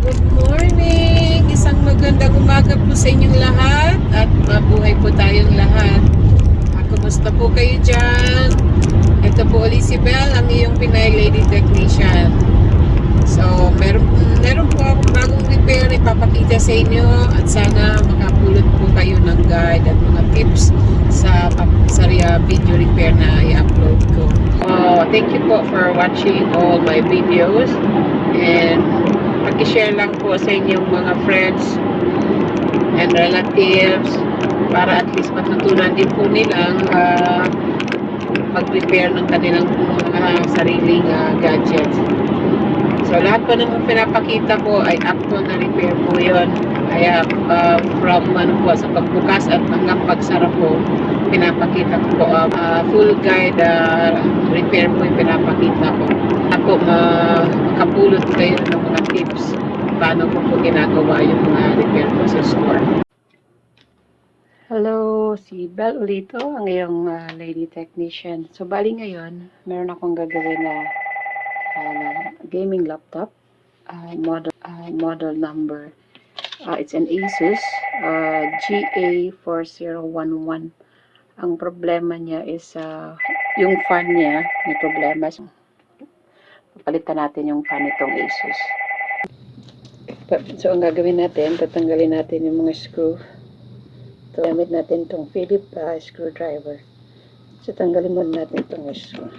Good morning! Isang magandang umaga po sa inyong lahat at mabuhay po tayong lahat. Kumusta po kayo dyan? Ito po ulit si Belle, ang iyong Pinay Lady Technician. So, meron po akong bagong repair na ipapakita sa inyo at sana makapulot po kayo ng guide at mga tips sa video repair na i-upload ko. Thank you po for watching all my videos and paki-share lang po sa inyong mga friends and relatives para at least matutunan din po nilang mag-repair ng kanilang sariling gadgets. So lahat po ng pinapakita ko ay actual na repair po yun. Kaya from sa pagbukas at hanggang pagsara po, pinapakita ko po full guide repair po yung pinapakita ko. Ako makapulot kayo ng mga tips paano ko po ginagawa yung mga repair po sa store. Hello, si Belle Ulito, ang iyong lady technician. So bali ngayon, meron akong gagawin na gaming laptop. Model number. It's an Asus GA4011. Ang problema niya is yung fan niya may problema. Papalitan natin yung fan nitong Asus. So ang gagawin natin, tatanggalin natin yung mga screw. Gamit natin itong Phillips screwdriver. So tanggalin muna natin itong screw.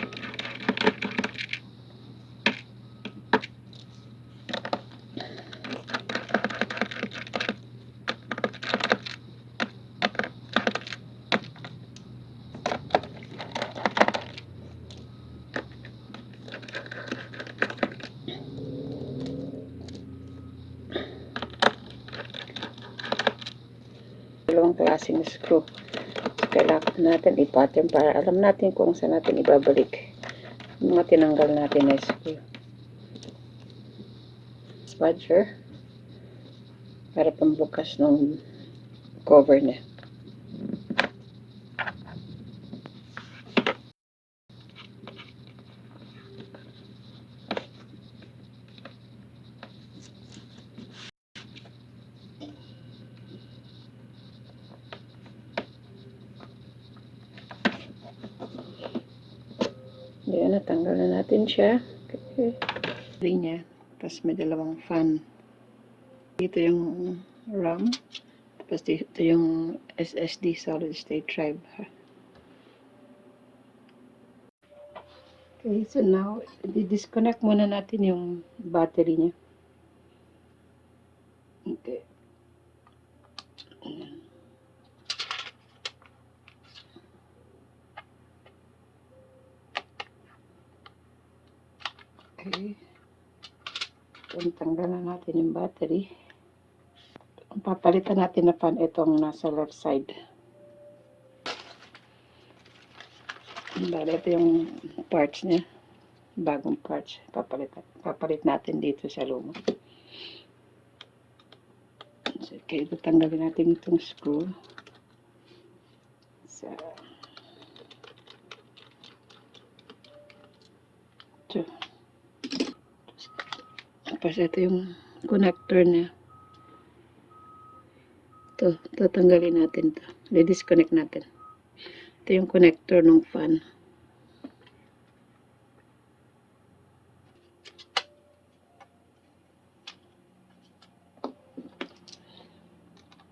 Dalawang klaseng screw. So, kailangan natin i-pattern para alam natin kung saan natin ibabalik yung mga tinanggal natin na screw. Spudger para pambukas ng cover niya. Yan, natanggal na natin siya. Okay. Niya. Tapos may dalawang fan. Dito yung RAM. Tapos dito yung SSD, solid state drive. Okay, so now, disconnect muna natin yung battery niya. Okay. Okay. Tanggal na natin yung battery. Ang papalitan natin na fan itong nasa left side. Bale, ito yung parts niya. Bagong parts. Papalit natin dito sa luma. So, okay, tanggalin natin itong screw. So, tapos ito yung connector niya. Ito, tatanggalin natin ito. I-disconnect natin. Ito yung connector ng fan.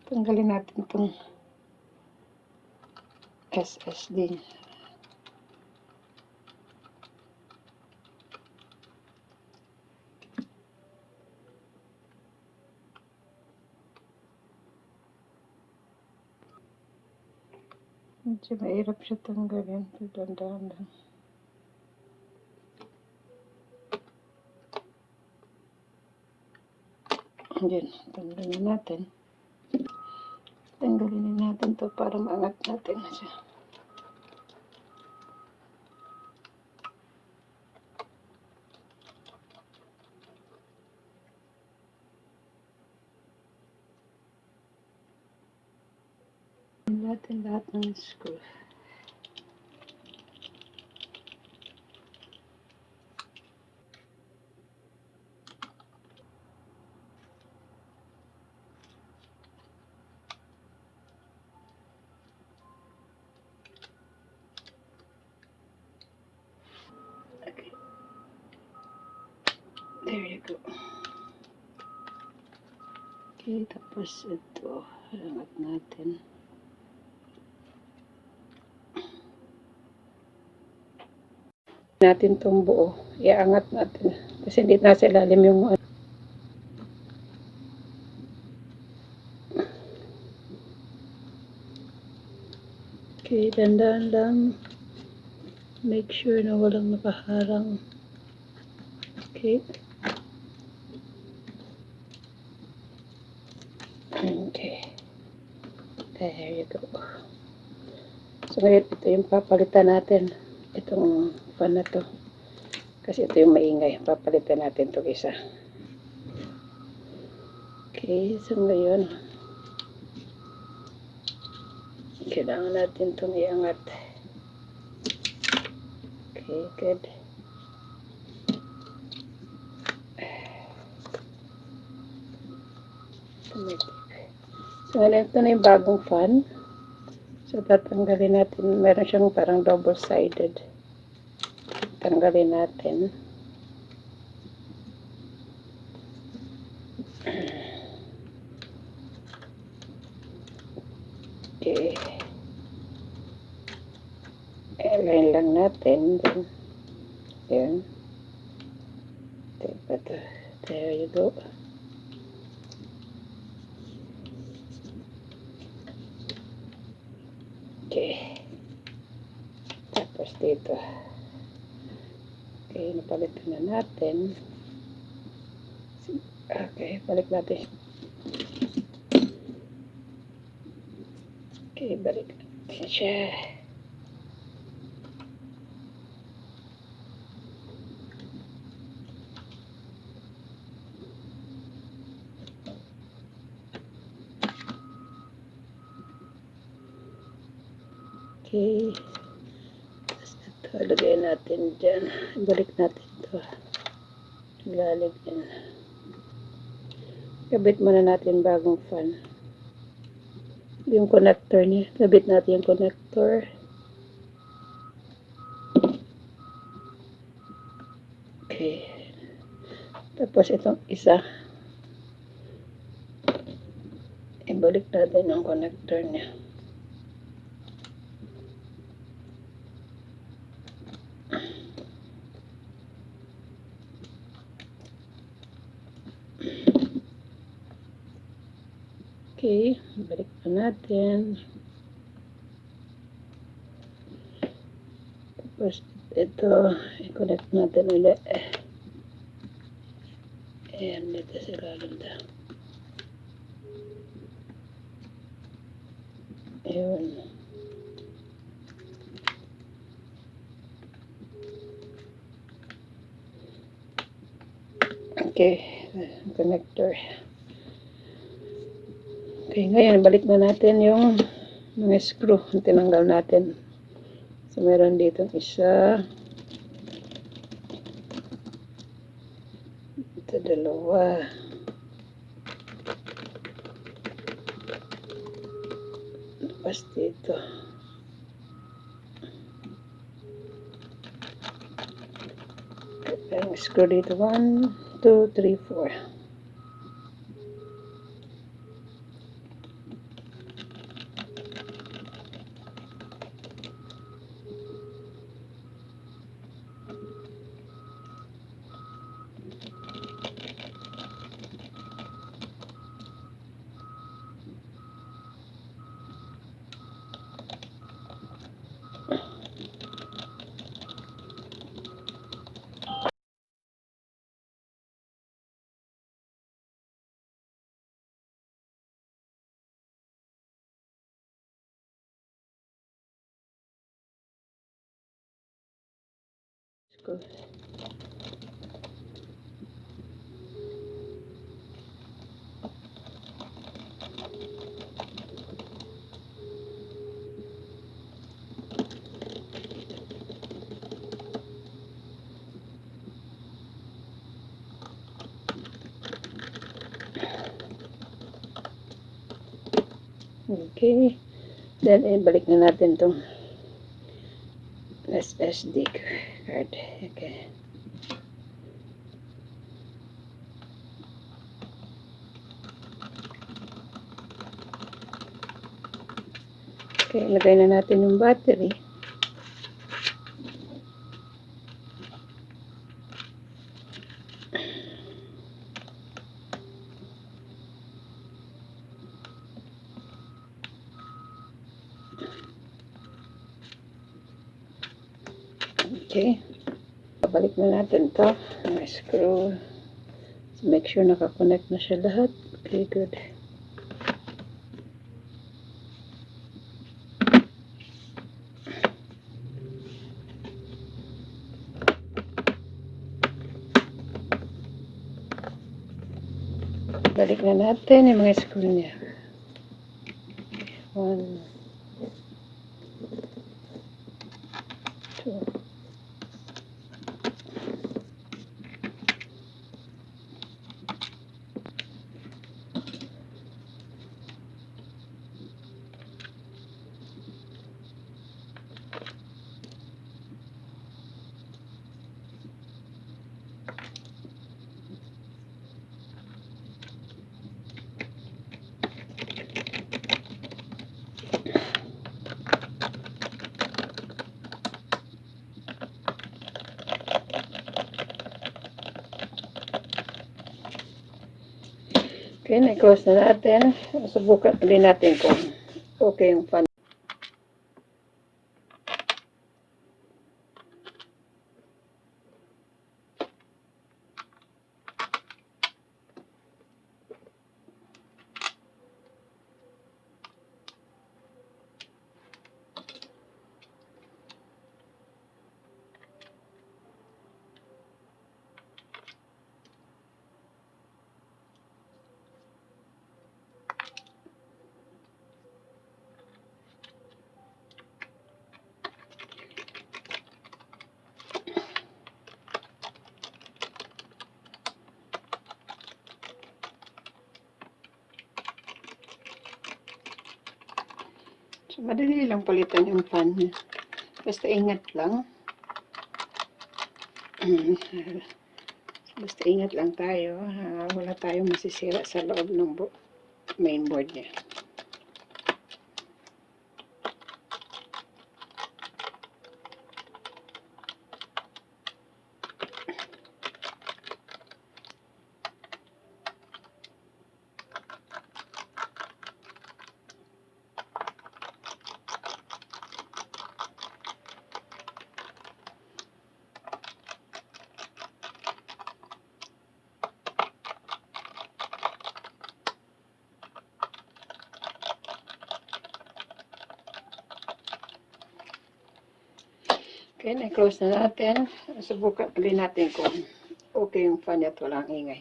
Tanggalin natin itong SSD. Medyo mahirap siya tanggalin. Dahan-dahan. Yan, tanggalin natin. Tanggalin natin to para maangat natin na siya. Natin lahat ng screw. Okay, tapos ito, angat natin. Natin tong buo, iangat natin. Kasi hindi nasa ilalim yung okay, dandan lang. Make sure na walang nakaharang. Okay. Okay. There you go. So, ngayon, ito yung papalitan natin. Itong fan na to. Kasi ito yung maingay. Papalitan natin itong isa. Okay. So, ngayon, kailangan natin itong iangat. Okay, good. So, ngayon, ito na yung bagong fan. So, tatanggalin natin. Meron siyang parang double-sided. Tanggalin natin. Okay. Align lang natin. Then, yun. There you go. Okay. Tapos dito. Okay, napalitan na natin. Okay, balik natin. Okay, balik natin siya. Okay. Tapos ito, lagay natin dyan. Balik natin ito. Ilalim yan. Kabit muna natin bagong fan. Yung connector niya. Kabit natin yung connector. Okay. Tapos itong isa. Ibalik natin ang connector niya. Okay, balik na natin. Tapos ito, i-connect natin ulit. Ayan, dito sa ilalim na. Ayun. Okay, connector. Okay, ngayon, balik na natin yung mga screw. Tinanggal natin. So, meron dito isa. Ito, dalawa. Tapos dito. Ang screw dito. 1, 2, 3, 4. Screw. Okay. Then, balik na natin itong SSD card. Okay. Okay, lagay na natin yung battery. Okay. Pabalik na natin to. Screw. Make sure nakakonect na siya lahat. Okay, good. Balik na natin yung mga screw niya. 1, 2. Okay, na-close na natin. Subukan ulit natin kung okay yung fan. So, madali lang palitan yung fan niya. Basta ingat lang. Basta ingat lang tayo. Wala tayong masisira sa loob ng mainboard niya. Okay, na-close na natin. Subukan ulit natin kung okay yung fan niya at walang ingay.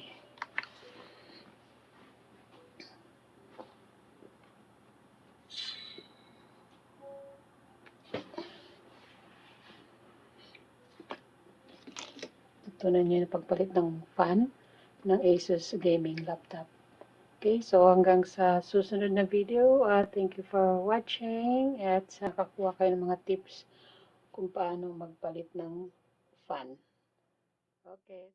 Ito na niya yung pagpalit ng fan ng Asus gaming laptop. Okay, so hanggang sa susunod na video, thank you for watching at nakakuha kayo ng mga tips kung paano magpalit ng fan. Okay.